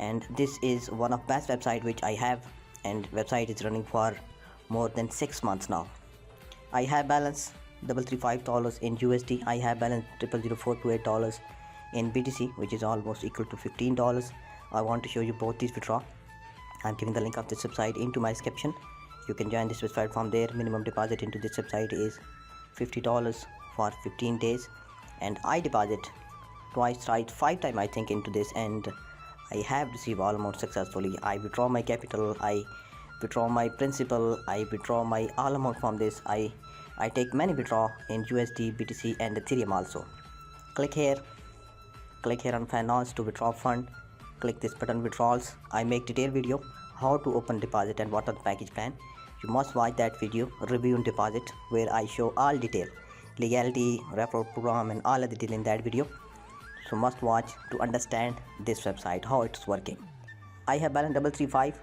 and this is one of best website which I have, and website is running for more than 6 months now. I have balance $335 in USD. I have balance $0.00428 in BTC, which is almost equal to $15. I want to show you both these withdraw. I'm giving the link of this website into my description. You can join this website from there. Minimum deposit into this website is $50 for 15 days, and I deposit twice, right, 5 times I think into this, and I have received almost successfully. I withdraw my capital, I withdraw my principal, I withdraw my all amount from this. I take many withdraw in USD, BTC and Ethereum also. Click here on finance to withdraw fund. Click this button withdrawals. I make detailed video how to open deposit and what are the package plan. You must watch that video, review and deposit, where I show all detail, legality, referral program and all of the detail in that video. So must watch to understand this website, how it's working. I have balance $335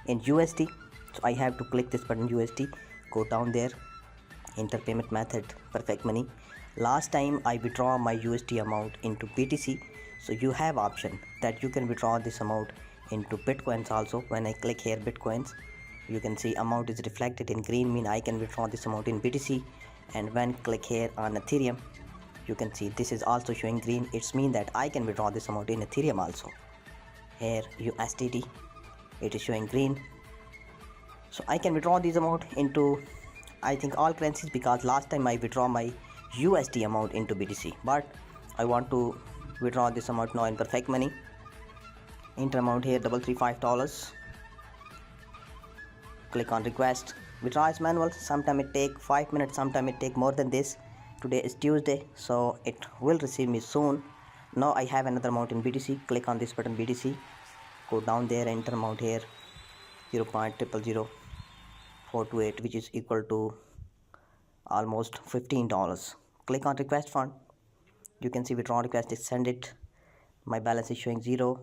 in USD, so I have to click this button USD, go down there, enter payment method, perfect money. Last time I withdraw my USD amount into BTC, so you have option that you can withdraw this amount into Bitcoins also. When I click here Bitcoins, you can see amount is reflected in green, mean I can withdraw this amount in BTC. And when click here on Ethereum, you can see this is also showing green. It's mean that I can withdraw this amount in Ethereum also. Here USDT, it is showing green, so I can withdraw this amount into I think all currencies, because last time I withdraw my USD amount into BTC, but I want to withdraw this amount now in perfect money. Enter amount here $335. Click on request. Withdraw is manual. Sometime it take 5 minutes, sometime it take more than this. Today is Tuesday, so it will receive me soon. Now I have another amount in BTC. Click on this button BTC, go down there, enter amount here $0.000428, which is equal to almost $15. Click on request fund. You can see withdraw request is send it. My balance is showing 0.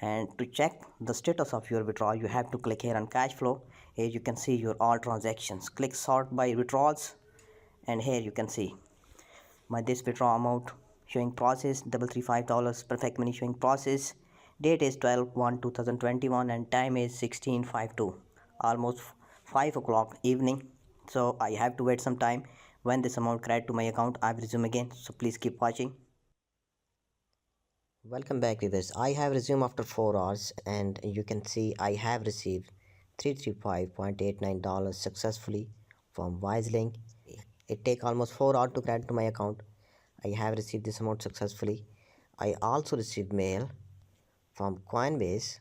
And to check the status of your withdrawal, you have to click here on cash flow. Here you can see your all transactions. Click sort by withdrawals, and here you can see my this withdrawal amount showing process $335, perfect money showing process. Date is 12/1/2021 and time is 16:52, almost 5 o'clock evening. So I have to wait some time. When this amount credit to my account, I will resume again, so please keep watching. Welcome back, viewers. I have resumed after 4 hours, and you can see I have received $335.89 successfully from Wiseling. It take almost 4 hours to credit to my account. I have received this amount successfully. I also received mail from Coinbase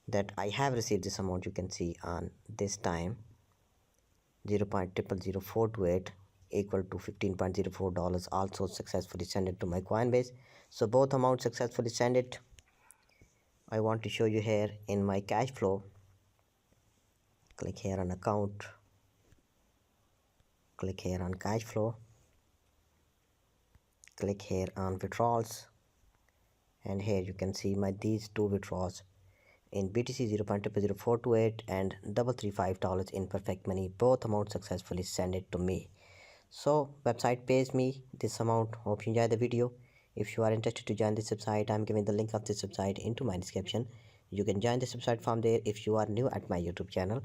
that I have received this amount. You can see on this time $0.000428 equal to $15.04 also successfully sent it to my Coinbase. So both amounts successfully sent it. I want to show you here in my cash flow. Click here on account, click here on cash flow, click here on withdrawals, and here you can see my these two withdrawals in BTC $0.000428 and $335 in perfect money. Both amounts successfully sent it to me. So website pays me this amount. Hope you enjoy the video. If you are interested to join this website, I'm giving the link of this website into my description. You can join this website from there if you are new at my YouTube channel.